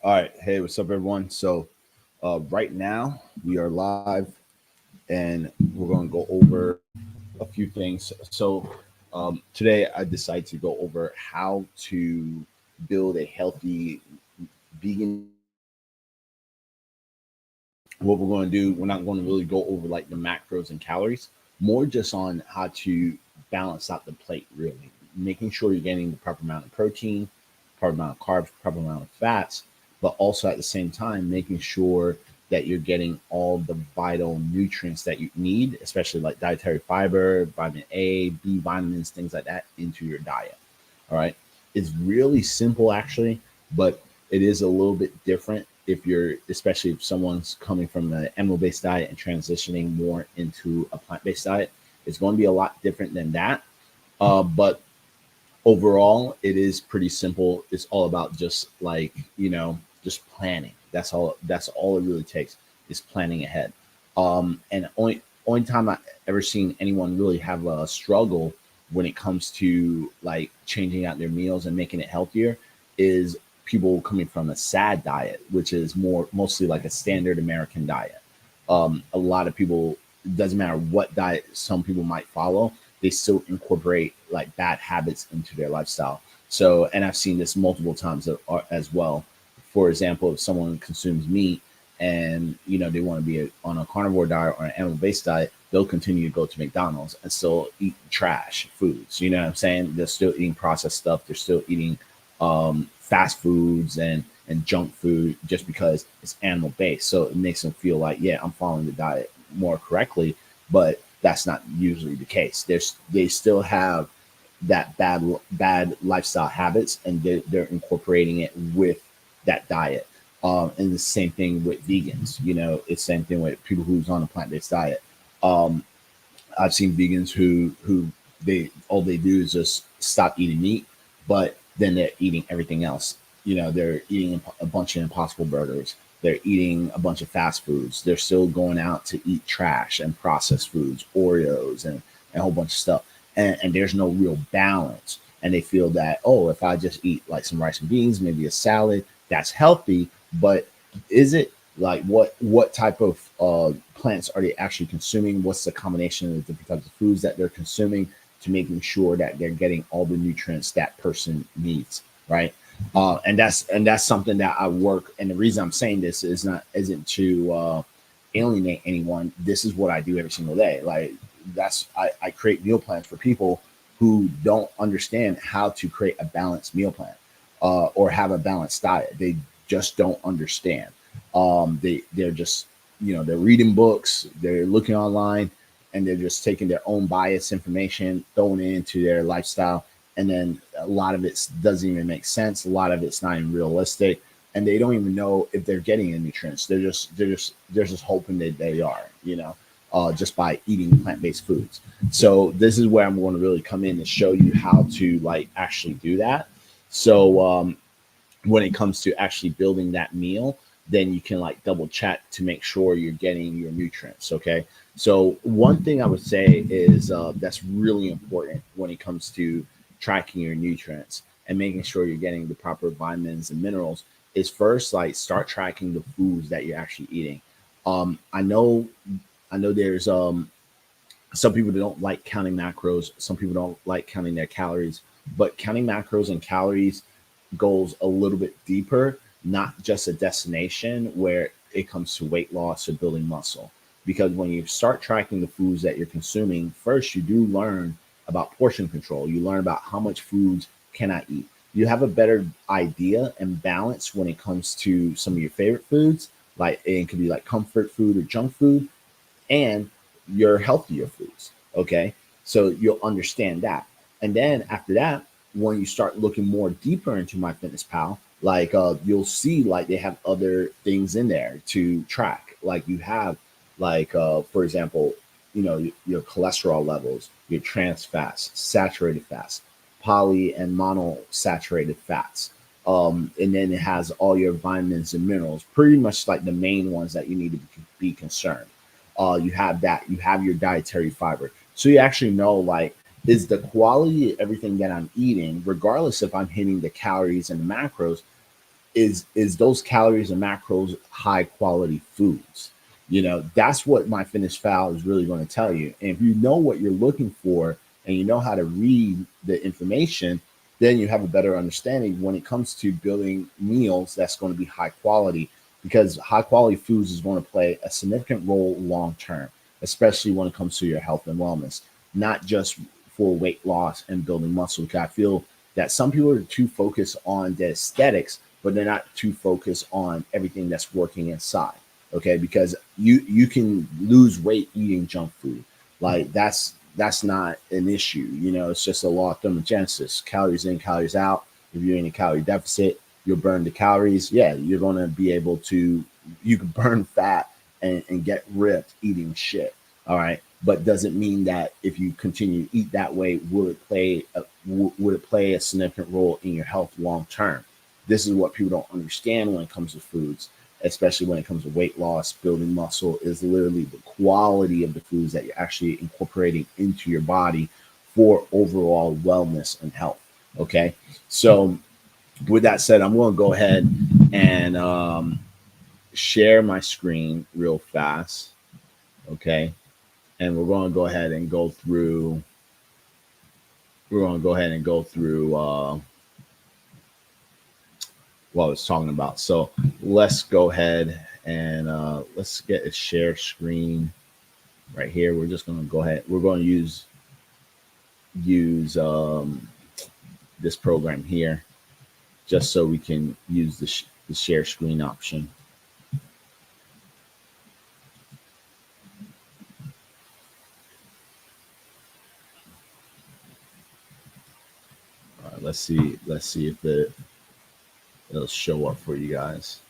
All right. Hey, what's up, everyone? So, right now we are live and we're going to go over a few things. So, today I decided to go over how to build a healthy vegan diet. What we're going to do, we're not going to really go over like the macros and calories, more just on how to balance out the plate, really, making sure you're getting the proper amount of protein, proper amount of carbs, proper amount of fats, but also at the same time making sure that you're getting all the vital nutrients that you need, especially like dietary fiber, vitamin A, B vitamins, things like that into your diet. All right. It's really simple actually, but it is a little bit different if you're, especially if someone's coming from an animal based diet and transitioning more into a plant based diet. It's going to be a lot different than that. But overall, it is pretty simple. It's all about just like, just planning. That's all it really takes is planning ahead. And only time I ever seen anyone really have a struggle when it comes to like changing out their meals and making it healthier is people coming from a sad diet, which is mostly like a standard American diet. A lot of people, it doesn't matter what diet some people might follow, they still incorporate like bad habits into their lifestyle. So, and I've seen this multiple times as well. For example, if someone consumes meat and they want to be on a carnivore diet or an animal-based diet, they'll continue to go to McDonald's and still eat trash foods. You know what I'm saying? They're still eating processed stuff. They're still eating fast foods and junk food just because it's animal based. So it makes them feel like, yeah, I'm following the diet more correctly, but that's not usually the case. They still have that bad lifestyle habits, and they're incorporating it with that diet. And the same thing with vegans. It's the same thing with people who's on a plant based diet. Um, I've seen vegans who they all they do is just stop eating meat, but then they're eating everything else. They're eating a bunch of Impossible Burgers. They're eating a bunch of fast foods. They're still going out to eat trash and processed foods, Oreos, and a whole bunch of stuff. And there's no real balance. And they feel that, oh, if I just eat like some rice and beans, maybe a salad, that's healthy. But is it like what type of plants are they actually consuming? What's the combination of the different types of foods that they're consuming to making sure that they're getting all the nutrients that person needs, right? And that's something that I work. And the reason I'm saying this isn't to alienate anyone. This is what I do every single day. Like I create meal plans for people who don't understand how to create a balanced meal plan or have a balanced diet. They just don't understand. They're just they're reading books, they're looking online, and they're just taking their own bias information, throwing it into their lifestyle, and then a lot of it doesn't even make sense. A lot of it's not even realistic, and they don't even know if they're getting the nutrients. They're just hoping that they are, just by eating plant based foods. So this is where I'm going to really come in and show you how to like actually do that. So when it comes to actually building that meal, then you can like double check to make sure you're getting your nutrients. Okay. So one thing I would say is that's really important when it comes to tracking your nutrients and making sure you're getting the proper vitamins and minerals is first like start tracking the foods that you're actually eating. I know there's some people don't like counting macros. Some people don't like counting their calories, but counting macros and calories goes a little bit deeper, not just a destination where it comes to weight loss or building muscle. Because when you start tracking the foods that you're consuming, first you do learn about portion control. You learn about how much foods can I eat. You have a better idea and balance when it comes to some of your favorite foods, like it could be like comfort food or junk food, and your healthier foods. Okay. So you'll understand that. And then after that, when you start looking more deeper into MyFitnessPal, like you'll see like they have other things in there to track. Like you have like for example, your cholesterol levels, your trans fats, saturated fats, poly and monosaturated fats. And then it has all your vitamins and minerals, pretty much like the main ones that you need to be concerned. You have that, you have your dietary fiber. So you actually know like, is the quality of everything that I'm eating, regardless if I'm hitting the calories and the macros, is those calories and macros high quality foods? You know, that's what my fitness file is really going to tell you. And if you know what you're looking for and you know how to read the information, then you have a better understanding when it comes to building meals that's going to be high quality, because high quality foods is going to play a significant role long term, especially when it comes to your health and wellness, not just for weight loss and building muscle. Because I feel that some people are too focused on the aesthetics, but they're not too focused on everything that's working inside. Okay, because you can lose weight eating junk food. Like that's not an issue. You know, it's just a law of thermogenesis: calories in, calories out. If you're in a calorie deficit, you'll burn the calories. Yeah, you're gonna be able to. You can burn fat and get ripped eating shit. All right, but doesn't mean that if you continue to eat that way, would it play a significant role in your health long term? This is what people don't understand when it comes to foods, especially when it comes to weight loss, building muscle, is literally the quality of the foods that you're actually incorporating into your body for overall wellness and health. Okay. So, with that said, I'm going to go ahead and share my screen real fast. Okay. And we're going to go ahead and go through. We're going to go ahead and go through what I was talking about. So let's go ahead and let's get a share screen right here. We're just going to go ahead. We're going to use this program here just so we can use the share screen option. All right, let's see if it'll show up for you guys.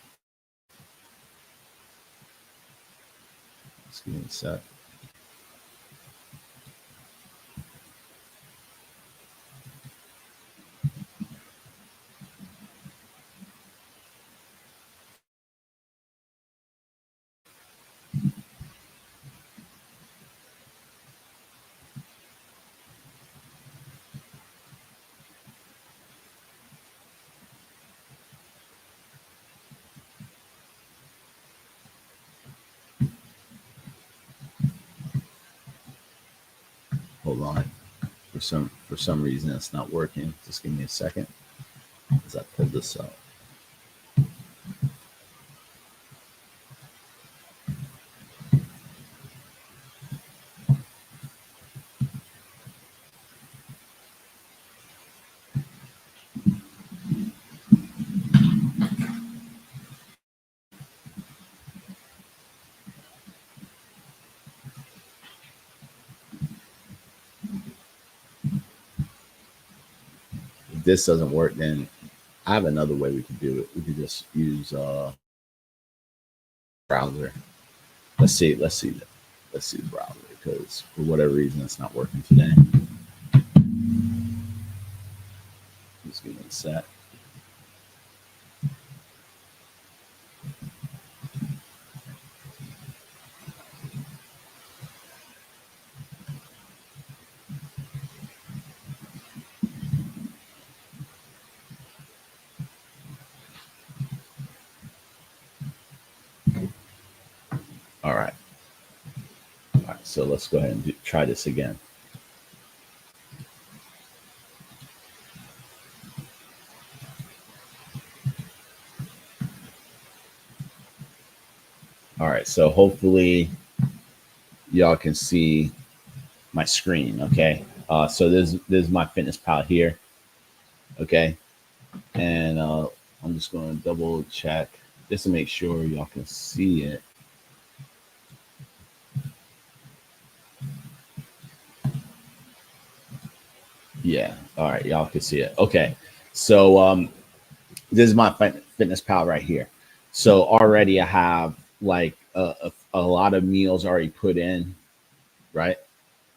Just give me a sec. Hold on. For some reason it's not working. Just give me a second as I pull this up. If this doesn't work, then I have another way we could do it. We could just use browser. Let's see the browser, because for whatever reason it's not working today. Just give me a sec. All right. All right. So let's go ahead and try this again. All right. So hopefully y'all can see my screen. Okay. So there's my fitness pal here. Okay. And I'm just going to double check just to make sure y'all can see it. Yeah. All right. Y'all can see it. Okay. So this is my fitness pal right here. So already I have like a lot of meals already put in, right?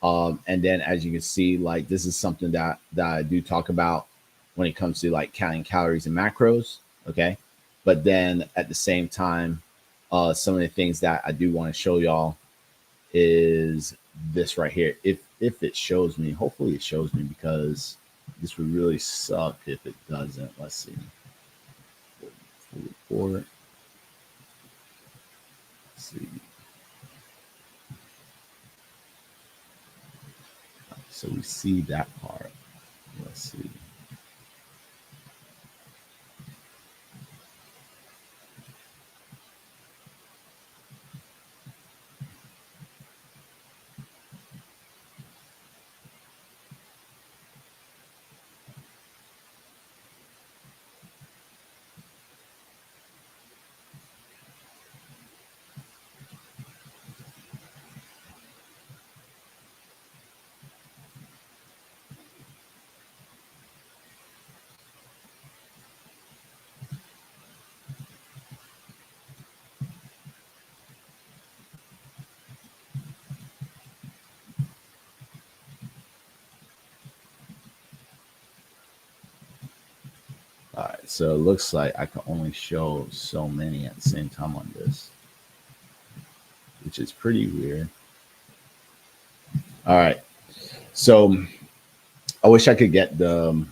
And then as you can see, like this is something that I do talk about when it comes to like counting calories and macros. Okay. But then at the same time, some of the things that I do want to show y'all is this right here. If it shows me, hopefully it shows me, because this would really suck if it doesn't. Let's see. report. Let's see. So we see that part. Let's see. All right, so it looks like I can only show so many at the same time on this, which is pretty weird. All right, so I wish I could get the.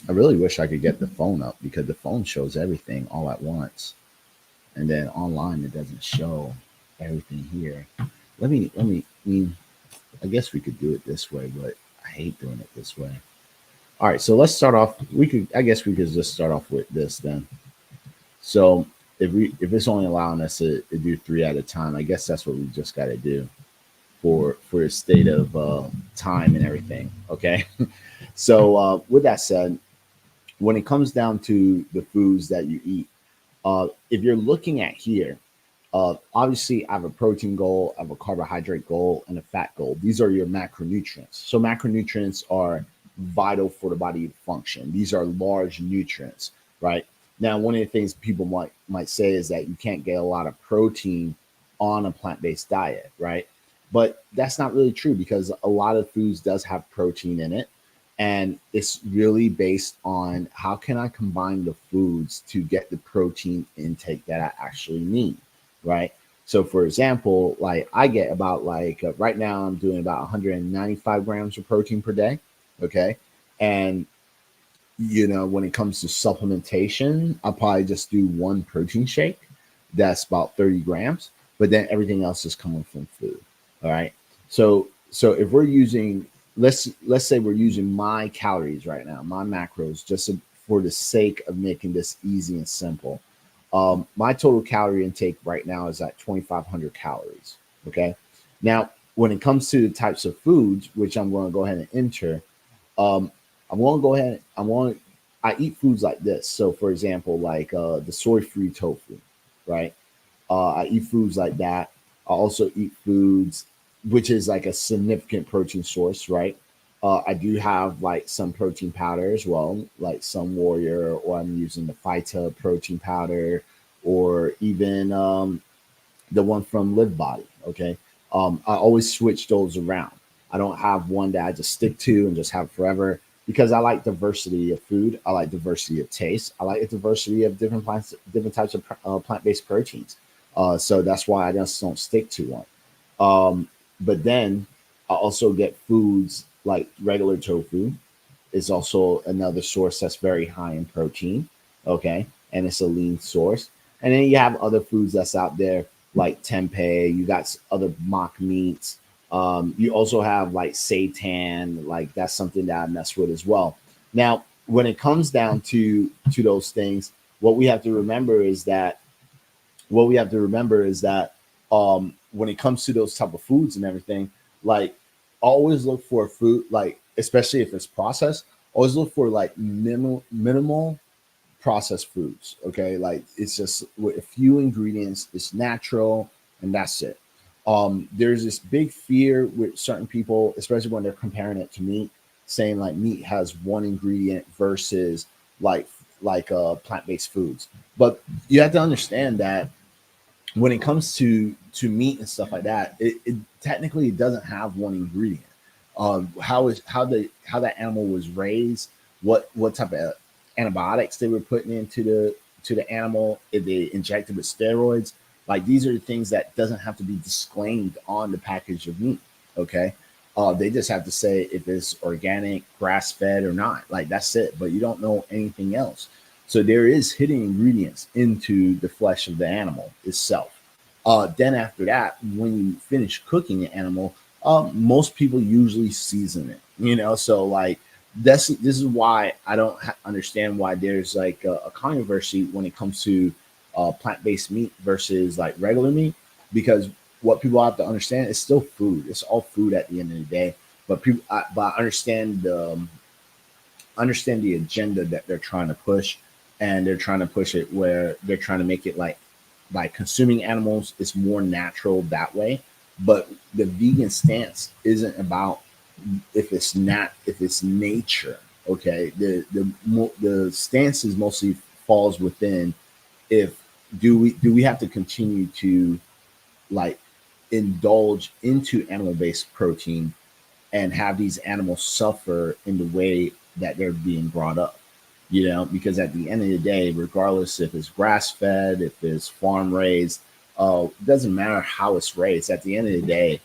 I really wish I could get the phone up because the phone shows everything all at once, and then online it doesn't show everything here. I mean, I guess we could do it this way, but I hate doing it this way. All right, so let's start off. I guess we could just start off with this then. So if it's only allowing us to do three at a time, I guess that's what we just got to do for a state of time and everything. Okay. So with that said, when it comes down to the foods that you eat, if you're looking at here, obviously I have a protein goal, I have a carbohydrate goal, and a fat goal. These are your macronutrients. So macronutrients are vital for the body to function. These are large nutrients, right? Now, one of the things people might say is that you can't get a lot of protein on a plant-based diet, right? But that's not really true because a lot of foods does have protein in it, and it's really based on how can I combine the foods to get the protein intake that I actually need, right? So, for example, like I get about right now I'm doing about 195 grams of protein per day, okay, and when it comes to supplementation, I'll probably just do one protein shake. That's about 30 grams, but then everything else is coming from food. All right. So if we're using let's say we're using my calories right now, my macros, just for the sake of making this easy and simple. My total calorie intake right now is at 2,500 calories. Okay. Now, when it comes to the types of foods, which I'm going to go ahead and enter, um, I want to go ahead. I eat foods like this. So, for example, like the soy-free tofu, right? I eat foods like that. I also eat foods, which is like a significant protein source, right? I do have like some protein powder as well, like some Warrior, or I'm using the Phyta protein powder, or even the one from Live Body. Okay. I always switch those around. I don't have one that I just stick to and just have forever because I like diversity of food. I like diversity of taste. I like a diversity of different plants, different types of plant-based proteins. So that's why I just don't stick to one. But then I also get foods like regular tofu is also another source that's very high in protein. Okay. And it's a lean source. And then you have other foods that's out there like tempeh. You got other mock meats. You also have like seitan. Like that's something that I mess with as well. Now, when it comes down to those things, what we have to remember is that when it comes to those type of foods and everything, like always look for food, like especially if it's processed, always look for like minimal processed foods. Okay, like it's just with a few ingredients, it's natural, and that's it. There's this big fear with certain people, especially when they're comparing it to meat, saying like meat has one ingredient versus like plant-based foods. But you have to understand that when it comes to meat and stuff like that, it technically doesn't have one ingredient. How that animal was raised, what type of antibiotics they were putting to the animal, if they injected with steroids, like these are the things that doesn't have to be disclaimed on the package of meat. Okay, They just have to say if it's organic, grass fed or not. Like that's it. But you don't know anything else. So there is hidden ingredients into the flesh of the animal itself. Then after that, when you finish cooking the animal, most people usually season it. So like this is why I don't understand why there's like a controversy when it comes to plant-based meat versus like regular meat, because what people have to understand is still food. It's all food at the end of the day. But but I understand the agenda that they're trying to push, and they're trying to push it where they're trying to make it like by consuming animals is more natural that way. But the vegan stance isn't about if it's nature. Okay, the stance is mostly falls within if do we have to continue to like indulge into animal based protein and have these animals suffer in the way that they're being brought up, because at the end of the day, regardless if it's grass fed, if it's farm raised, it doesn't matter how it's raised. At the end of the day,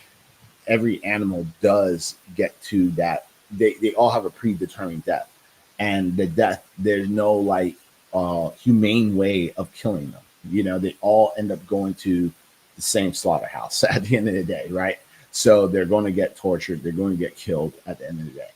every animal does get to that. They all have a predetermined death, and the death, there's no like humane way of killing them. They all end up going to the same slaughterhouse at the end of the day, right? So they're going to get tortured. They're going to get killed at the end of the day,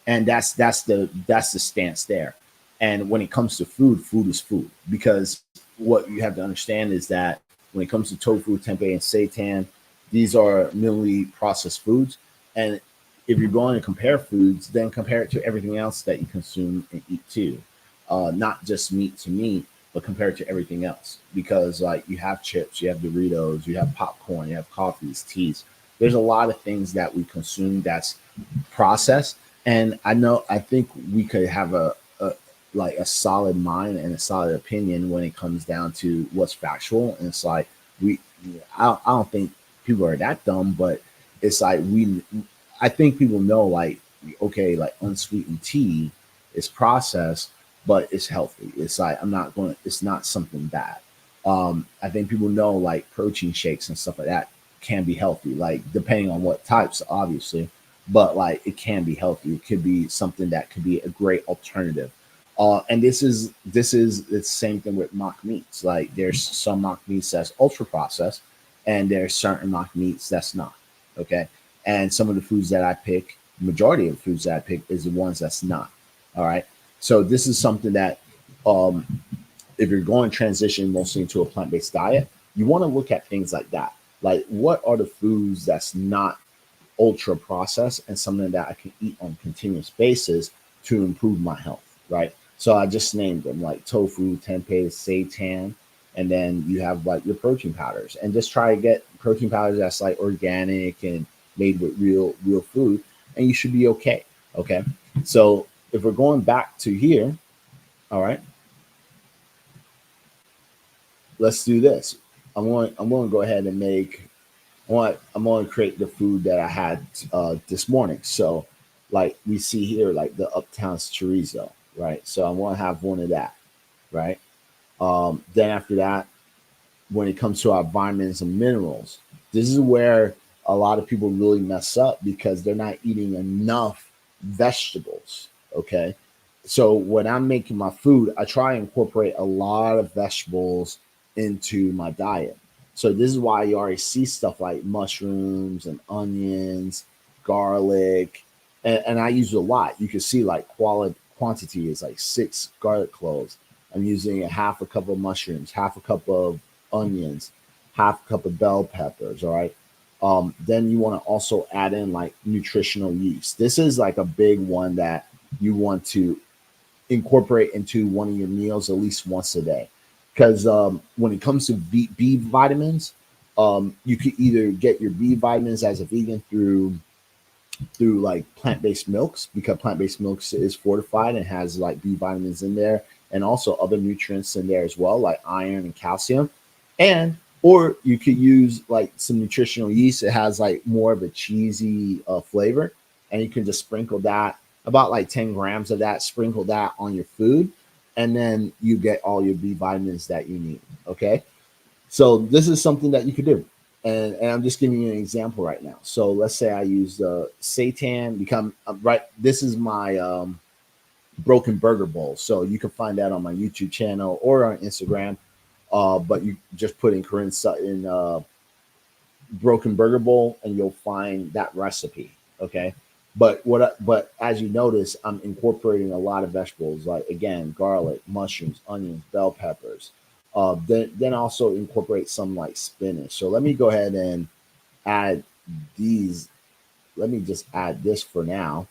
and that's the stance there. And when it comes to food, food is food, because what you have to understand is that when it comes to tofu, tempeh, and seitan, these are minimally processed foods. And if you're going to compare foods, then compare it to everything else that you consume and eat too. Not just meat to meat, but compare it to everything else. Because like you have chips, you have Doritos, you have popcorn, you have coffees, teas. There's a lot of things that we consume that's processed. And I think we could have like a solid mind and a solid opinion when it comes down to what's factual. And it's like we, I don't think people are that dumb, but it's like I think people know like okay, like unsweetened tea is processed, but it's healthy. It's like it's not something bad. I think people know like protein shakes and stuff like that can be healthy, like depending on what types, obviously, but like it can be healthy. It could be something that could be a great alternative. And this is the same thing with mock meats. Like there's some mock meats that's ultra processed, and there's certain mock meats that's not. Okay, and some of the foods that I pick, majority of the foods that I pick, is the ones that's not. All right, so this is something that um, if you're going to transition mostly into a plant-based diet, you want to look at things like that. Like what are the foods that's not ultra processed and something that I can eat on a continuous basis to improve my health, right? So I just named them like tofu, tempeh, seitan, and then you have like your protein powders, and just try to get protein powders that's like organic and made with real food, and you should be okay. Okay, so if we're going back to here, all right, let's do this. I'm going to go ahead and make I'm going to create the food that I had this morning. So, like we see here, like the Uptown's chorizo, right? So I want to have one of that, right? Then after that, when it comes to our vitamins and minerals, this is where a lot of people really mess up because they're not eating enough vegetables. Okay. So when I'm making my food, I try and incorporate a lot of vegetables into my diet. So this is why you already see stuff like mushrooms and onions, garlic, and I use a lot. You can see like quantity is like 6 garlic cloves. I'm using a half a cup of mushrooms, half a cup of onions, half a cup of bell peppers. All right. Then you want to also add in like nutritional yeast. This is like a big one that you want to incorporate into one of your meals at least once a day. Because when it comes to B vitamins, you could either get your B vitamins as a vegan through like plant-based milks, because plant-based milks is fortified and has like B vitamins in there, and also other nutrients in there as well, like iron and calcium. And or you could use like some nutritional yeast. It has like more of a cheesy flavor, and you can just sprinkle that, about like 10 grams of that, sprinkle that on your food, and then you get all your B vitamins that you need. Okay, so this is something that you could do. and I'm just giving you an example right now. So let's say I use the seitan, become right. This is my broken burger bowl. So you can find that on my YouTube channel or on Instagram. But you just put in Corinne Sutton broken burger bowl, and you'll find that recipe. Okay. But as you notice, I'm incorporating a lot of vegetables, like again, garlic, mushrooms, onions, bell peppers. Then also incorporate some like spinach. So let me go ahead and add these. Let me just add this for now.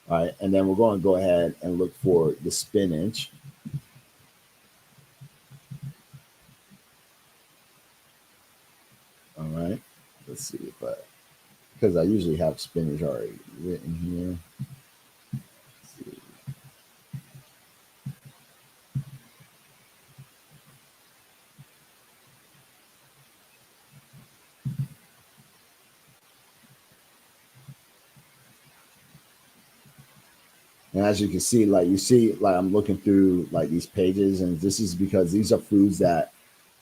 All right, and then we're going to go ahead and look for the spinach. All right, let's see if I, because I usually have spinach already written here. Let's see. And as you can see, like you see, like I'm looking through like these pages, and this is because these are foods that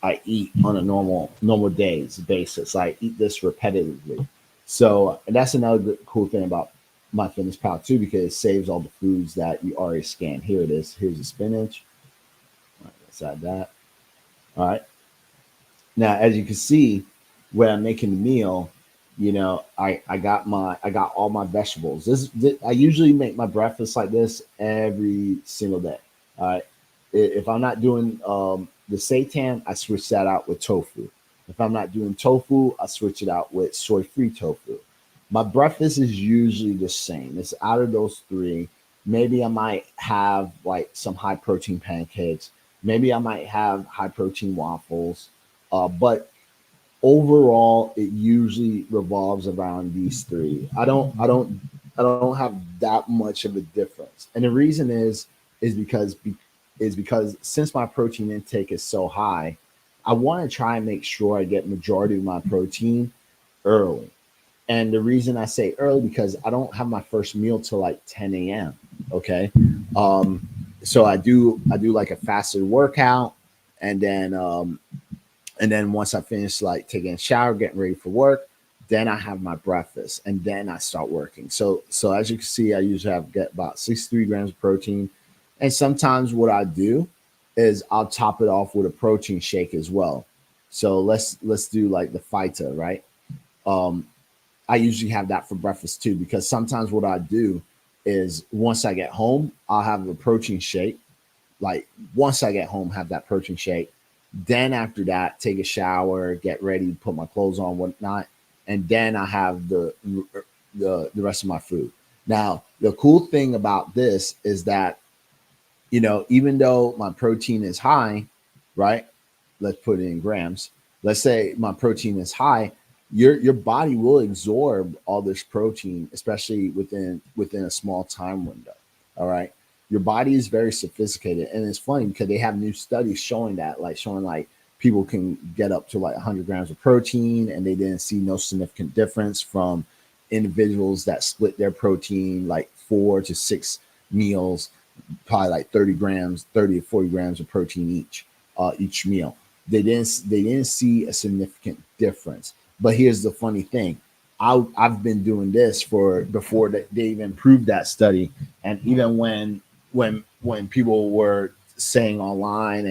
I eat on a normal days basis. I eat this repetitively. So and that's another cool thing about my Fitness Pal too, because it saves all the foods that you already scanned. Here it is. Here's the spinach. All right, let's add that. All right. Now, as you can see, when I'm making the meal, I got all my vegetables. This I usually make my breakfast like this every single day. All right. If I'm not doing the seitan, I switch that out with tofu. If I'm not doing tofu, I switch it out with soy-free tofu. My breakfast is usually the same. It's out of those three. Maybe I might have like some high protein pancakes. Maybe I might have high protein waffles. But overall, it usually revolves around these three. I don't have that much of a difference, and the reason is because is because since my protein intake is so high, I want to try and make sure I get majority of my protein early. And the reason I say early because I don't have my first meal till like 10 a.m. Okay, um, so I do like a fasted workout, and then once I finish like taking a shower, getting ready for work, then I have my breakfast and then I start working. So as you can see, I usually have get about 63 grams of protein. And sometimes what I do is I'll top it off with a protein shake as well. So let's do like the Fita, right? Um, I usually have that for breakfast too, because sometimes what I do is once I get home, I'll have a protein shake. Like once I get home, have that protein shake. Then after that, take a shower, get ready, put my clothes on, whatnot, and then I have the rest of my food. Now, the cool thing about this is that even though my protein is high, right? Let's put it in grams. Let's say my protein is high, your body will absorb all this protein, especially within a small time window. All right. Your body is very sophisticated, and it's funny because they have new studies showing that, like showing like people can get up to like 100 grams of protein, and they didn't see no significant difference from individuals that split their protein like 4 to 6 meals, probably like 30 grams, 30 to 40 grams of protein each meal. They didn't see a significant difference. But here's the funny thing. I've been doing this for before they even proved that study. And even when people were saying online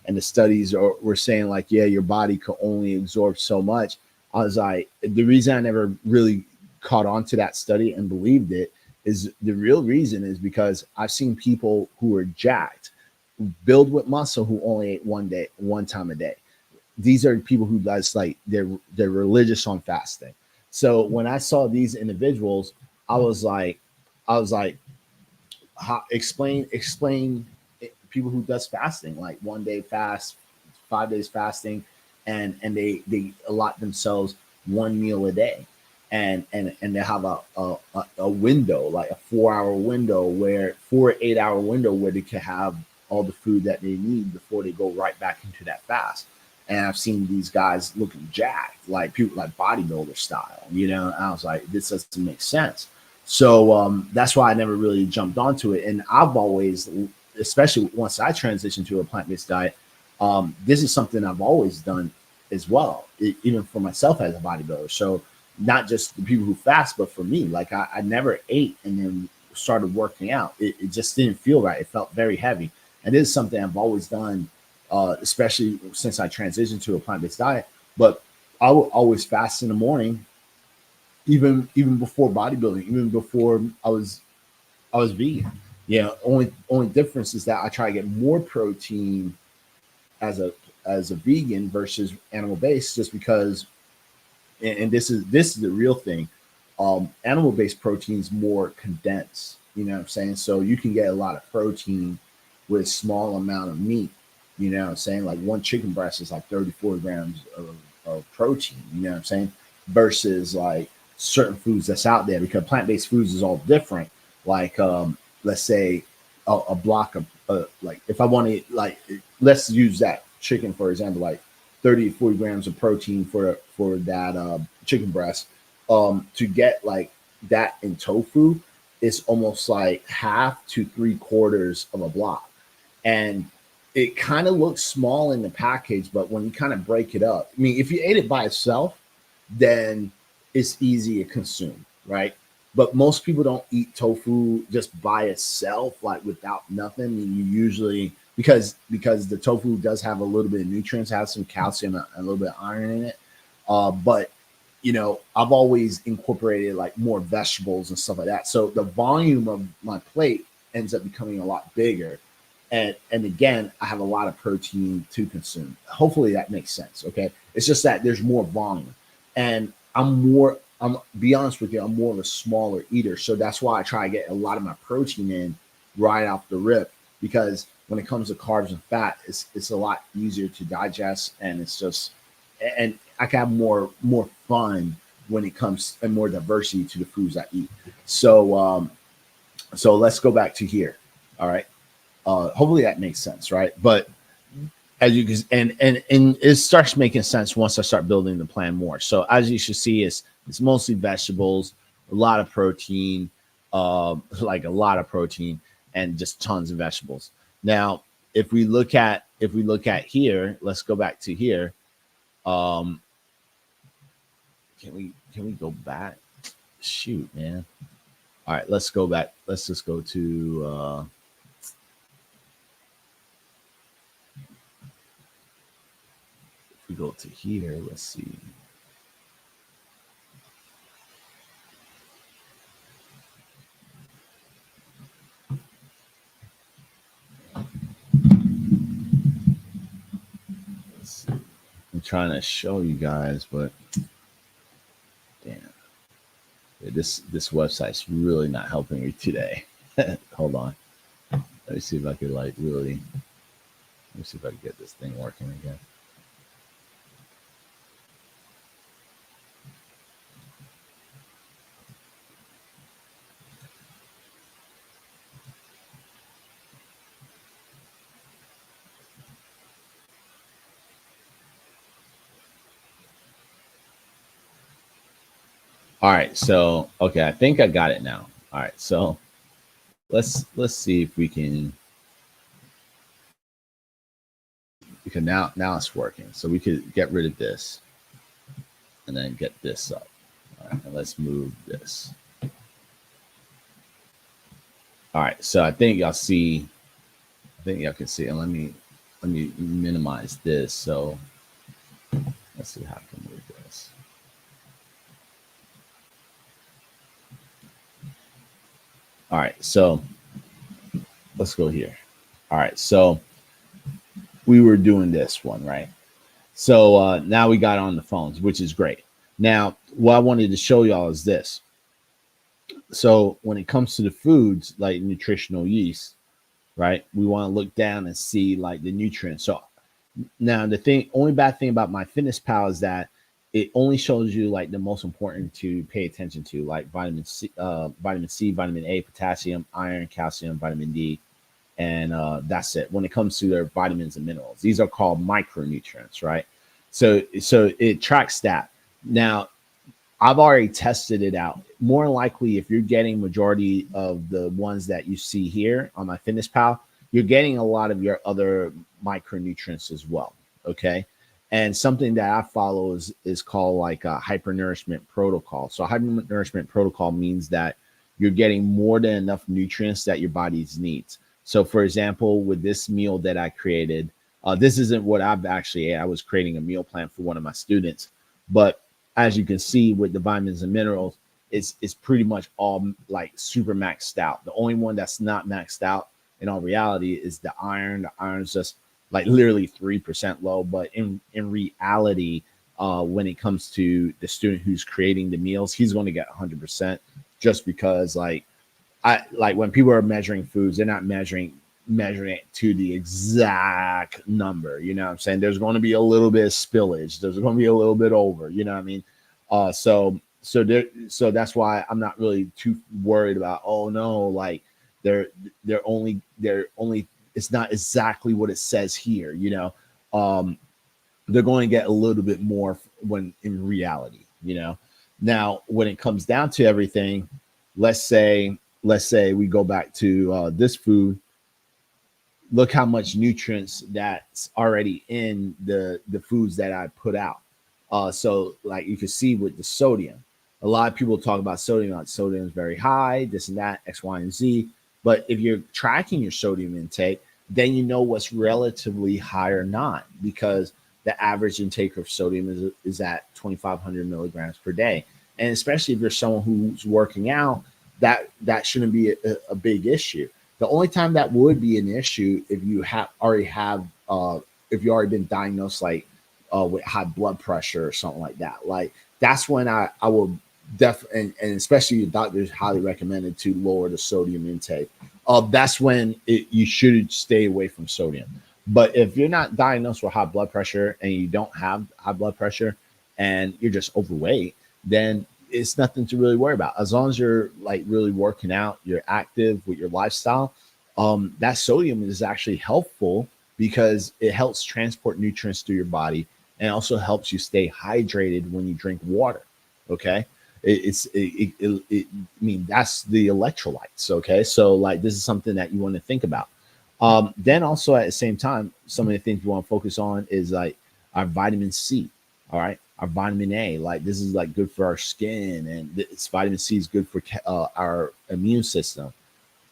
and the studies were saying like, yeah, your body could only absorb so much, I was like, the reason I never really caught on to that study and believed it is the real reason is because I've seen people who are jacked build with muscle who only ate one time a day. These are people who does like they're religious on fasting. So when I saw these individuals, I was like, I was like, explain people who does fasting, like 1 day fast, 5 days fasting, and they allot themselves one meal a day, and they have a window, like a 4 hour window, where 4 8 hour window where they can have all the food that they need before they go right back into that fast. And I've seen these guys looking jacked, like people like bodybuilder style, And I was like, this doesn't make sense. So that's why I never really jumped onto it. And I've always, especially once I transitioned to a plant based diet, this is something I've always done as well, even for myself as a bodybuilder. So not just the people who fast, but for me, like I never ate and then started working out. It just didn't feel right. It felt very heavy. And this is something I've always done, especially since I transitioned to a plant-based diet. But I would always fast in the morning, even before bodybuilding, even before I was vegan. Yeah, only difference is that I try to get more protein as a vegan versus animal based, just because. And this is the real thing. Animal based protein is more condensed. You know what I'm saying? So you can get a lot of protein with a small amount of meat. You know what I'm saying? Like one chicken breast is like 34 grams of protein. You know what I'm saying? Versus like certain foods that's out there, because plant based foods is all different. Like let's say a block of like, if I want to, like, let's use that chicken for example, like 30 to 40 grams of protein for that chicken breast. To get like that in tofu, it's almost like half to three quarters of a block. And it kind of looks small in the package, but when you kind of break it up, I mean, if you ate it by itself, then it's easy to consume, right? But most people don't eat tofu just by itself, like without nothing. I mean, you usually, because the tofu does have a little bit of nutrients, has some calcium and a little bit of iron in it. But I've always incorporated like more vegetables and stuff like that. So the volume of my plate ends up becoming a lot bigger. And again, I have a lot of protein to consume. Hopefully that makes sense. Okay. It's just that there's more volume. And I'm be honest with you, I'm more of a smaller eater. So that's why I try to get a lot of my protein in right off the rip, because when it comes to carbs and fat, it's a lot easier to digest, and it's just, and I can have more fun when it comes, and more diversity to the foods I eat. So so let's go back to here. All right. Hopefully that makes sense, right? But as you can, and it starts making sense once I start building the plan more. So as you should see, it's mostly vegetables, a lot of protein, like a lot of protein, and just tons of vegetables. Now, if we look at here, let's go back to here. Can we go back? Shoot, man. All right, let's go back. Let's just go to if we go to here, let's see. I'm trying to show you guys, but damn, this website's really not helping me today. Hold on, let me see if I could like really. Let me see if I can get this thing working again. All right, so okay, I think I got it now. All right, so let's see if we can, because now it's working. So we could get rid of this and then get this up. All right, and let's move this. All right, so I think y'all see, I think y'all can see, and let me minimize this. So let's see how I can move this. All right, so let's go here. All right, so we were doing this one, right? So now we got on the phones, which is great. Now, what I wanted to show y'all is this. So when it comes to the foods like nutritional yeast, right, we want to look down and see like the nutrients. So now the only bad thing about MyFitnessPal is that it only shows you like the most important to pay attention to, like vitamin C, vitamin A, potassium, iron, calcium, vitamin D, and that's it. When it comes to their vitamins and minerals, these are called micronutrients, right? So it tracks that. Now, I've already tested it out. More likely, if you're getting majority of the ones that you see here on MyFitnessPal, you're getting a lot of your other micronutrients as well. Okay. And something that I follow is called like a hypernourishment protocol. So hypernourishment protocol means that you're getting more than enough nutrients that your body needs. So for example, with this meal that I created, this isn't what I've actually ate. I was creating a meal plan for one of my students. But as you can see with the vitamins and minerals, it's pretty much all like super maxed out. The only one that's not maxed out in all reality is the iron. The iron's just like literally 3% low. But in reality, when it comes to the student who's creating the meals, he's going to get 100% just because I like when people are measuring foods, they're not measuring it to the exact number. You know what I'm saying? There's going to be a little bit of spillage. There's going to be a little bit over. You know what I mean? So that's why I'm not really too worried about. Oh no, like they're only it's not exactly what it says here. You know, they're going to get a little bit more when in reality. You know, now when it comes down to everything, let's say we go back to this food. Look how much nutrients that's already in the foods that I put out. So like you can see with the sodium, a lot of people talk about sodium, like sodium is very high, this and that, X, Y, and Z. But if you're tracking your sodium intake, then you know what's relatively high or not, because the average intake of sodium is at 2,500 milligrams per day. And especially if you're someone who's working out, that shouldn't be a big issue. The only time that would be an issue if you already been diagnosed like with high blood pressure or something like that. Like that's when I will definitely, and especially your doctors highly recommended to lower the sodium intake. That's when you should stay away from sodium. But if you're not diagnosed with high blood pressure and you don't have high blood pressure and you're just overweight, then it's nothing to really worry about. As long as you're like really working out, you're active with your lifestyle, that sodium is actually helpful because it helps transport nutrients through your body and also helps you stay hydrated when you drink water. Okay. I mean, that's the electrolytes. Okay. So like, this is something that you want to think about. Then also at the same time, some of the things we want to focus on is like our vitamin C. All right. Our vitamin A, like this is like good for our skin, and this vitamin C is good for our immune system.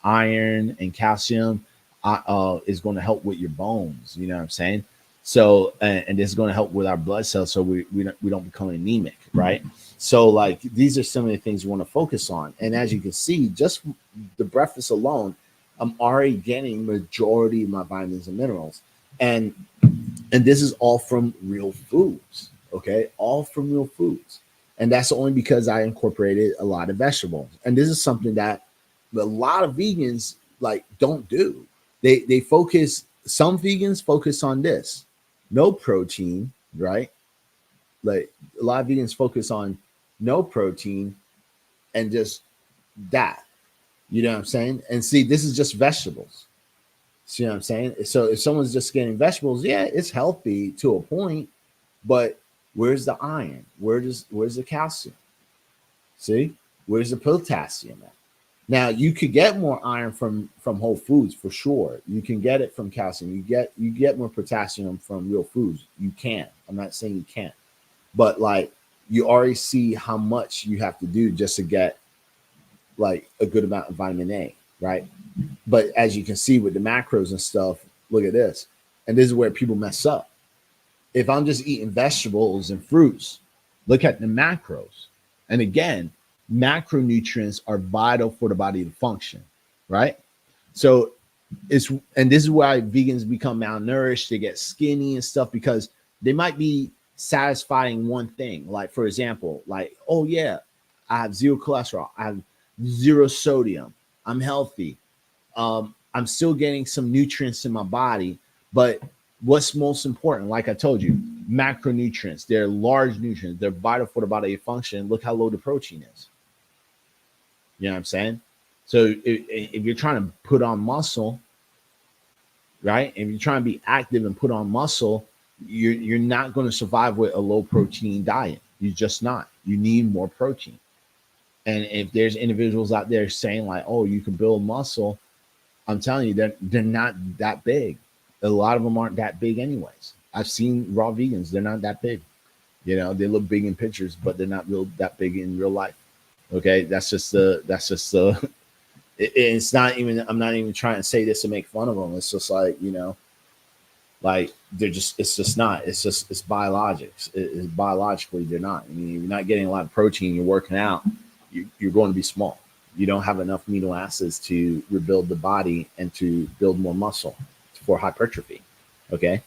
Iron and calcium is going to help with your bones. You know what I'm saying? So, and this is going to help with our blood cells, so we don't become anemic, right? So, like these are some of the things we want to focus on. And as you can see, just the breakfast alone, I'm already getting majority of my vitamins and minerals, and this is all from real foods. Okay, all from real foods, and that's only because I incorporated a lot of vegetables. And this is something that a lot of vegans like don't do. They focus. Some vegans focus on this, no protein, right? Like a lot of vegans focus on no protein and just that. You know what I'm saying? And see, this is just vegetables. See what I'm saying? So if someone's just getting vegetables, yeah, it's healthy to a point, but where's the iron? Where's the calcium? See, where's the potassium at? Now you could get more iron from whole foods for sure. You can get it from calcium. You get more potassium from real foods. You can. I'm not saying you can't, but like you already see how much you have to do just to get like a good amount of vitamin A, right? But as you can see with the macros and stuff, look at this, and this is where people mess up. If I'm just eating vegetables and fruits, look at the macros. And again, macronutrients are vital for the body to function, right? So and this is why vegans become malnourished, they get skinny and stuff, because they might be satisfying one thing. Like, for example, like, oh yeah, I have zero cholesterol, I have zero sodium, I'm healthy. I'm still getting some nutrients in my body, but what's most important, like I told you, macronutrients, they're large nutrients, they're vital for the body to function. Look how low the protein is. You know what I'm saying? So if you're trying to put on muscle, right? If you're trying to be active and put on muscle, you're not going to survive with a low protein diet. You're just not. You need more protein. And if there's individuals out there saying like, oh, you can build muscle, I'm telling you, they're not that big. A lot of them aren't that big anyways. I've seen raw vegans. They're not that big. You know, they look big in pictures, but they're not real that big in real life. Okay, that's just the. It's not even. I'm not even trying to say this to make fun of them. It's just like, like they're just. It's just not. It's biologics. It's biologically they're not. I mean, you're not getting a lot of protein. You're working out. You're going to be small. You don't have enough amino acids to rebuild the body and to build more muscle for hypertrophy. Okay.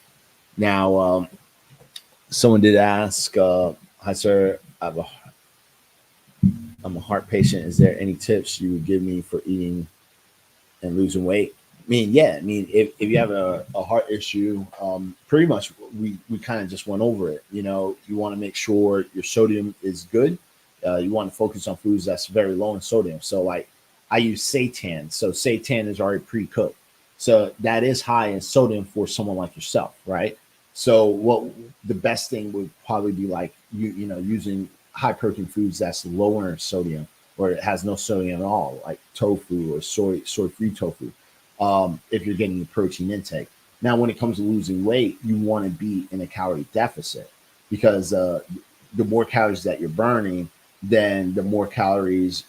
Now, someone did ask, "Hi, sir. I'm a heart patient. Is there any tips you would give me for eating and losing weight?" I mean, yeah. I mean, if you have a heart issue, pretty much we kind of just went over it. You want to make sure your sodium is good. You want to focus on foods that's very low in sodium. So, like, I use seitan. So seitan is already pre-cooked. So that is high in sodium for someone like yourself, right? So what the best thing would probably be like using high protein foods that's lower in sodium or it has no sodium at all, like tofu or soy free tofu. If you're getting the protein intake. Now, when it comes to losing weight, you want to be in a calorie deficit because the more calories that you're burning, then um, the more calories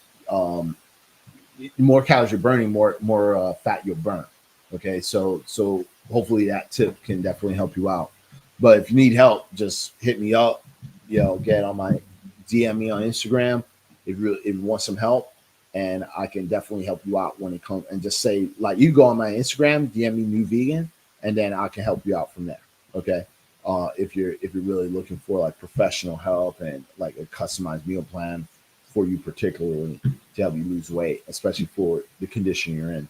you're burning, more fat you'll burn. Okay, so hopefully that tip can definitely help you out. But if you need help, just hit me up. Get on my DM me on Instagram if you want some help, and I can definitely help you out when it comes. And just say like you go on my Instagram, DM me new vegan, and then I can help you out from there. Okay. If you're really looking for like professional help and like a customized meal plan for you particularly to help you lose weight, especially for the condition you're in.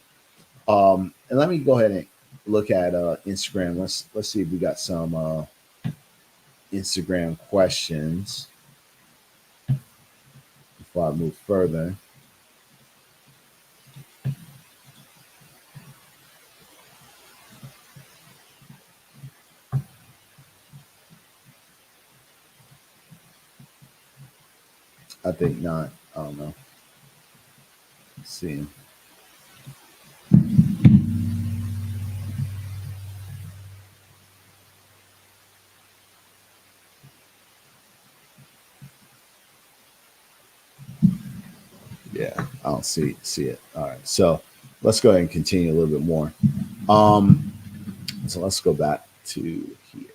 And let me go ahead and look at Instagram. Let's see if we got some Instagram questions before I move further. I think not. I don't know. Let's see. Yeah, I don't see it. All right, so let's go ahead and continue a little bit more. Um, so let's go back to here.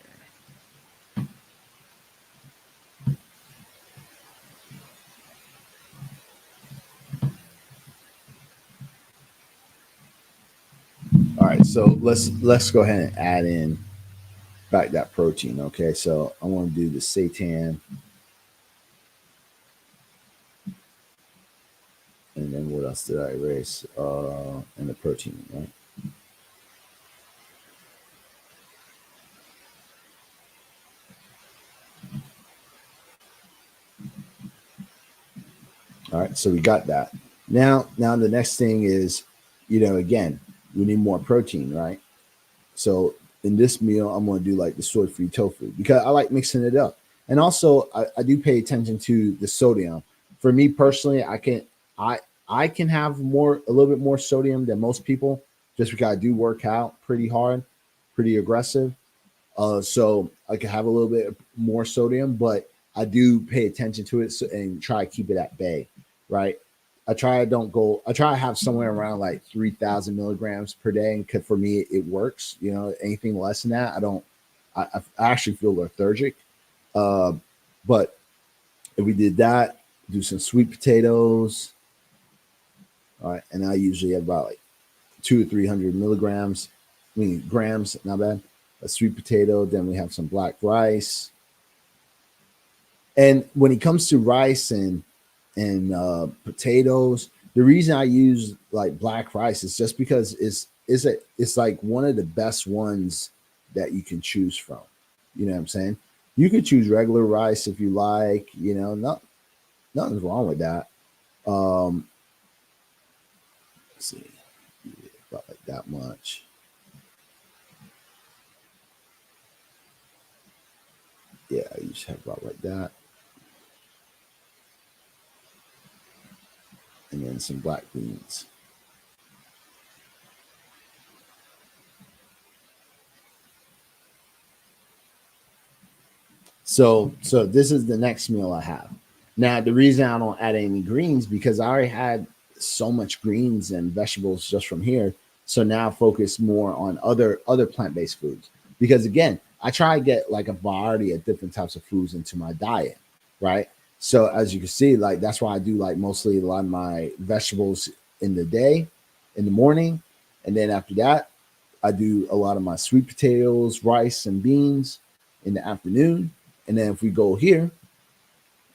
All right, so let's go ahead and add in back that protein. Okay, so I want to do the seitan, and then what else did I erase? And the protein, right? All right, so we got that. Now the next thing is, again, we need more protein, right? So in this meal, I'm going to do like the soy free tofu because I like mixing it up. And also, I do pay attention to the sodium. For me personally, I I can have a little bit more sodium than most people just because I do work out pretty hard, pretty aggressive. So I can have a little bit more sodium, but I do pay attention to it and try to keep it at bay, right? I try to have somewhere around like 3,000 milligrams per day. And for me, it works. Anything less than that, I don't, I actually feel lethargic. Uh, but if we did that, do some sweet potatoes. All right. And I usually have about like 200 to 300 milligrams, I mean, grams, not bad. A sweet potato. Then we have some black rice. And when it comes to rice and potatoes, the reason I use like black rice is just because it's like one of the best ones that you can choose from. You know what I'm saying? You could choose regular rice if you like. Nothing's wrong with that. Um, let's see, yeah, about like that much. Yeah, I used to have about like that, and then some black beans. So this is the next meal I have. Now the reason I don't add any greens because I already had so much greens and vegetables just from here. So now I focus more on other plant based foods because again I try to get like a variety of different types of foods into my diet, right? So as you can see, like that's why I do like mostly a lot of my vegetables in the day, in the morning, and then after that I do a lot of my sweet potatoes, rice, and beans in the afternoon. And then if we go here,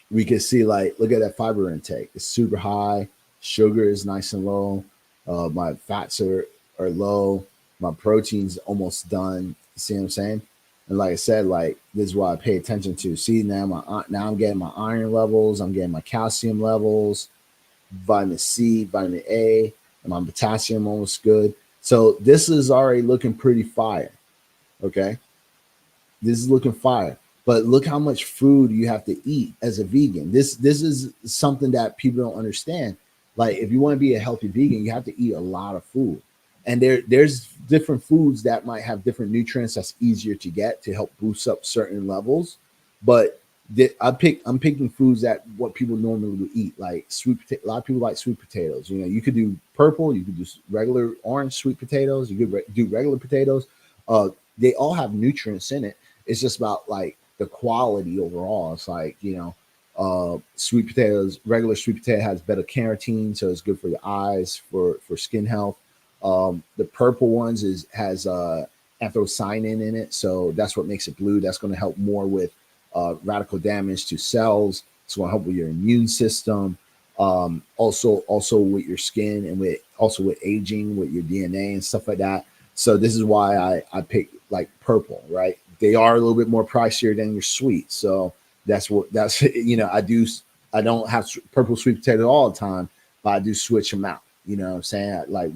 we can see like look at that fiber intake. It's super high. Sugar is nice and low. My fats are low. My protein's almost done. You see what I'm saying? And like I said, like this is what I pay attention to. See now I'm getting my iron levels. I'm getting my calcium levels, vitamin C, vitamin A, and my potassium almost good. So this is already looking pretty fire. Okay, this is looking fire. But look how much food you have to eat as a vegan. This is something that people don't understand. Like if you want to be a healthy vegan, you have to eat a lot of food. And there's different foods that might have different nutrients that's easier to get to help boost up certain levels. But I'm picking foods that what people normally would eat, like sweet potato. A lot of people like sweet potatoes. You know, you could do purple, you could do regular orange sweet potatoes, you could do regular potatoes. They all have nutrients in it. It's just about like the quality overall. It's like, sweet potatoes, regular sweet potato has better carotene, so it's good for your eyes, for skin health. The purple ones is has anthocyanin in it, so that's what makes it blue. That's going to help more with radical damage to cells. It's going to help with your immune system. Also with your skin and with aging, with your DNA and stuff like that. So this is why I pick like purple, right? They are a little bit more pricier than your sweet. So that's I don't have purple sweet potato all the time, but I do switch them out. You know what I'm saying? Like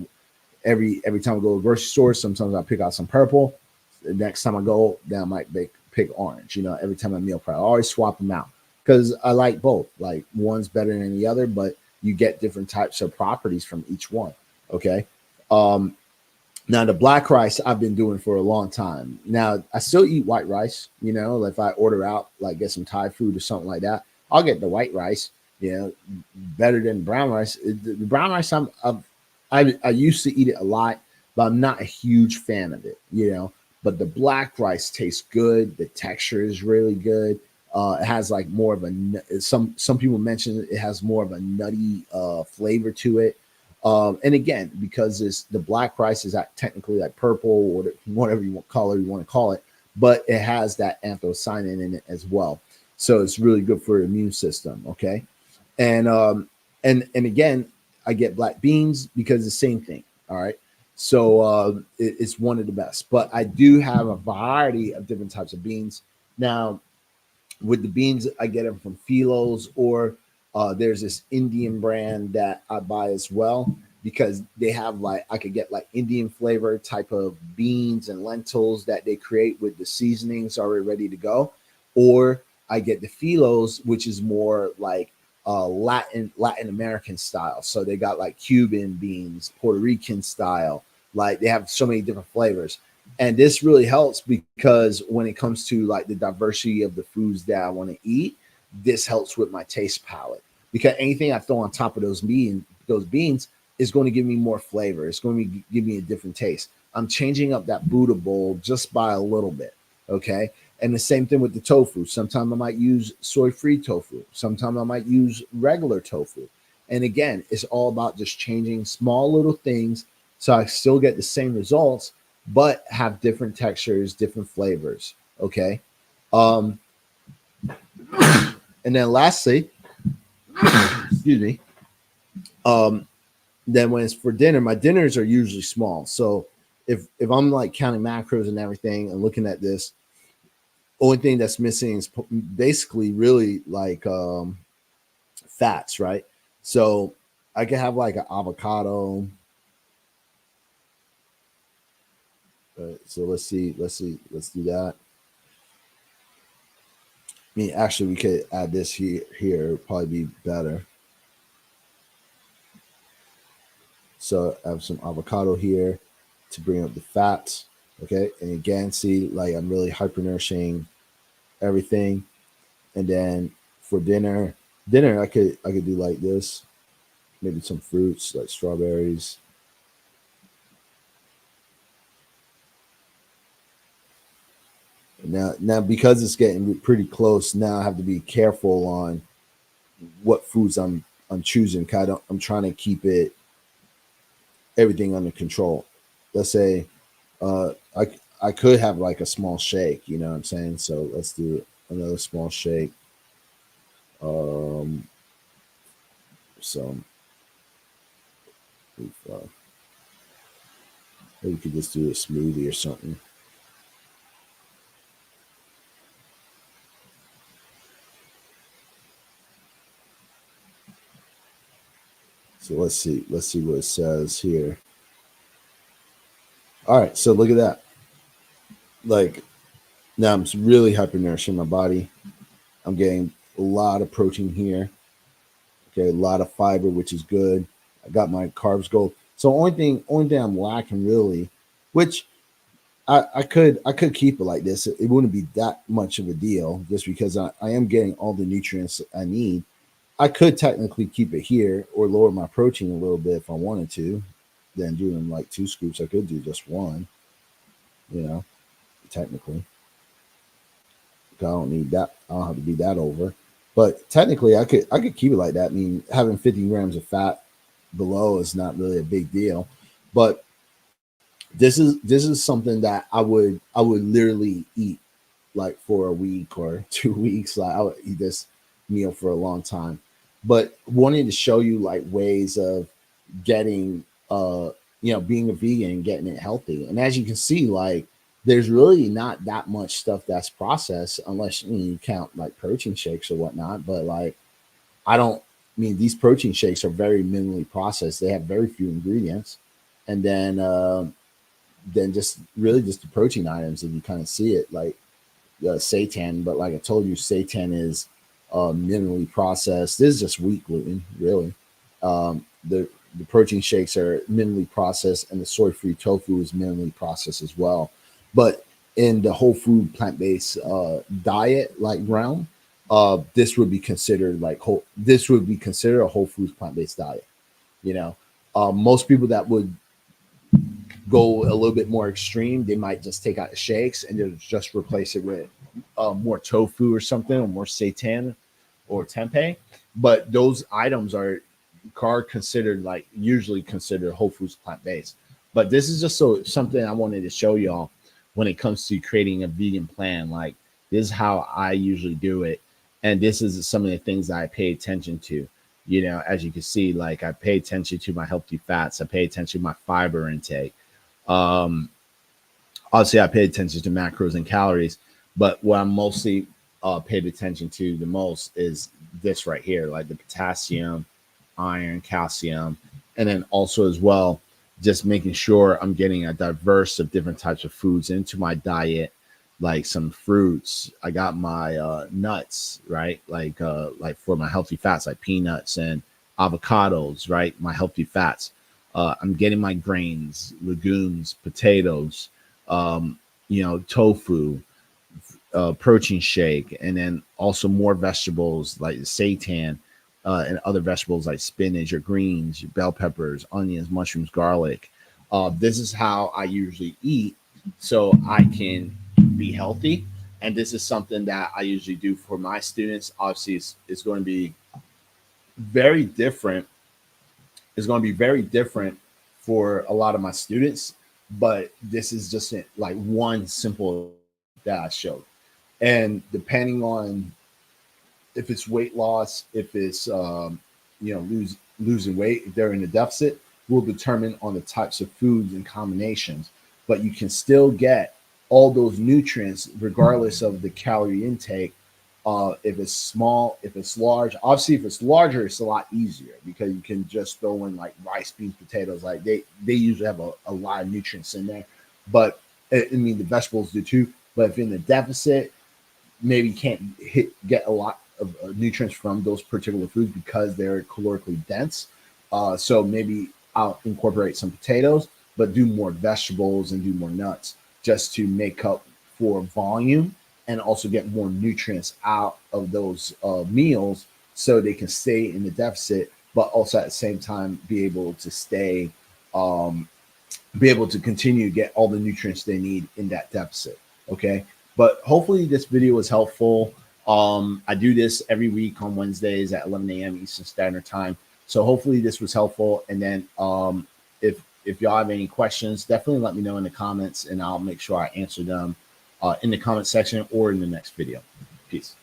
every time I go to the grocery store, sometimes I pick out some purple. The next time I go, then I might pick orange. You know, every time I meal prep, I always swap them out because I like both. Like one's better than the other, but you get different types of properties from each one. Okay. Now the black rice I've been doing for a long time. Now I still eat white rice. You know, if I order out, like get some Thai food or something like that, I'll get the white rice. You know, better than brown rice. The brown rice I used to eat it a lot, but I'm not a huge fan of it. You know, but the black rice tastes good. The texture is really good. It has like more of some people mention it has more of a nutty flavor to it. And again, because it's the black rice is technically like purple or whatever color you want to call it, but it has that anthocyanin in it as well. So it's really good for your immune system. Okay. And and again, I get black beans because the same thing. All right. So it's one of the best. But I do have a variety of different types of beans. Now, with the beans, I get them from Philos or there's this Indian brand that I buy as well because they have like I could get like Indian flavor type of beans and lentils that they create with the seasonings already ready to go, or I get the Philos, which is more like Latin American style. So they got like Cuban beans, Puerto Rican style. Like they have so many different flavors. And this really helps because when it comes to like the diversity of the foods that I want to eat, this helps with my taste palette. Because anything I throw on top of those beans is going to give me more flavor. It's going to give me a different taste. I'm changing up that Buddha bowl just by a little bit. Okay. And the same thing with the tofu. Sometimes I might use soy-free tofu. Sometimes I might use regular tofu. And again, it's all about just changing small little things so I still get the same results, but have different textures, different flavors. Okay. Um, and then lastly, excuse me. Um, then when it's for dinner, my dinners are usually small. So if I'm like counting macros and everything and looking at this, only thing that's missing is basically really like fats, right? So I can have like an avocado. So let's do that. I mean, actually, we could add this here. It'd probably be better. So I have some avocado here to bring up the fats. Okay, and again, see, like I'm really hyper nourishing everything. And then for dinner I could do like this, maybe some fruits like strawberries. Now because it's getting pretty close, now I have to be careful on what foods I'm choosing. I'm trying to keep it everything under control. Let's say uh, I I could have like a small shake. You know what I'm saying? So let's do another small shake. Um, so if, maybe we could just do a smoothie or something. So let's see what it says here. All right, so look at that. Like now I'm really hyper-nourishing my body. I'm getting a lot of protein here. Okay, a lot of fiber, which is good. I got my carbs gold. So only thing I'm lacking really, which I could keep it like this. It wouldn't be that much of a deal just because I am getting all the nutrients I need. I could technically keep it here or lower my protein a little bit if I wanted to. Then doing like 2 scoops, I could do just one, you know, technically. I don't need that. I don't have to be that over. But technically, I could keep it like that. I mean, having 50 grams of fat below is not really a big deal. But this is something that I would literally eat like for a week or 2 weeks. Like I would eat this meal for a long time. But wanting to show you like ways of getting being a vegan and getting it healthy. And as you can see, like there's really not that much stuff that's processed unless you count like protein shakes or whatnot. But like I don't I mean these protein shakes are very minimally processed. They have very few ingredients. And then just really just the protein items and you kind of see it like seitan, but like I told you, seitan is minimally processed. This is just wheat gluten, really. The protein shakes are minimally processed, and the soy-free tofu is minimally processed as well. But in the whole food plant-based diet like realm, this would be considered like whole. This would be considered a whole foods plant-based diet. You know, most people that would go a little bit more extreme, they might just take out the shakes and just replace it with more tofu or something, or more seitan or tempeh. But those items are considered like usually considered whole foods plant based. But this is just something I wanted to show y'all when it comes to creating a vegan plan. Like this is how I usually do it, and this is some of the things that I pay attention to. You know, as you can see, like I pay attention to my healthy fats, I pay attention to my fiber intake. Um, Obviously, I pay attention to macros and calories, but what I'm mostly paid attention to the most is this right here, like the potassium, iron, calcium, and then also as well, just making sure I'm getting a diverse of different types of foods into my diet, like some fruits. I got my nuts, right? Like for my healthy fats, like peanuts and avocados, right? My healthy fats. I'm getting my grains, legumes, potatoes, um, tofu, protein shake, and then also more vegetables like seitan, and other vegetables like spinach or greens, bell peppers, onions, mushrooms, garlic. This is how I usually eat so I can be healthy. And this is something that I usually do for my students. Obviously, it's going to be very different. It's going to be very different for a lot of my students, but this is just like one simple that I showed. And depending on if it's weight loss, if it's losing weight, if they're in a deficit, will determine on the types of foods and combinations. But you can still get all those nutrients regardless of the calorie intake. If it's small, if it's large, obviously if it's larger, it's a lot easier because you can just throw in like rice, beans, potatoes. Like they usually have a lot of nutrients in there. But I mean the vegetables do too. But if in the deficit, maybe you can't get a lot of nutrients from those particular foods because they're calorically dense. So maybe I'll incorporate some potatoes, but do more vegetables and do more nuts just to make up for volume and also get more nutrients out of those meals so they can stay in the deficit, but also at the same time be able to stay, be able to continue to get all the nutrients they need in that deficit. Okay. But hopefully this video was helpful. I do this every week on Wednesdays at 11 a.m. Eastern Standard Time. So hopefully this was helpful. And then if y'all have any questions, definitely let me know in the comments and I'll make sure I answer them in the comment section or in the next video. Peace.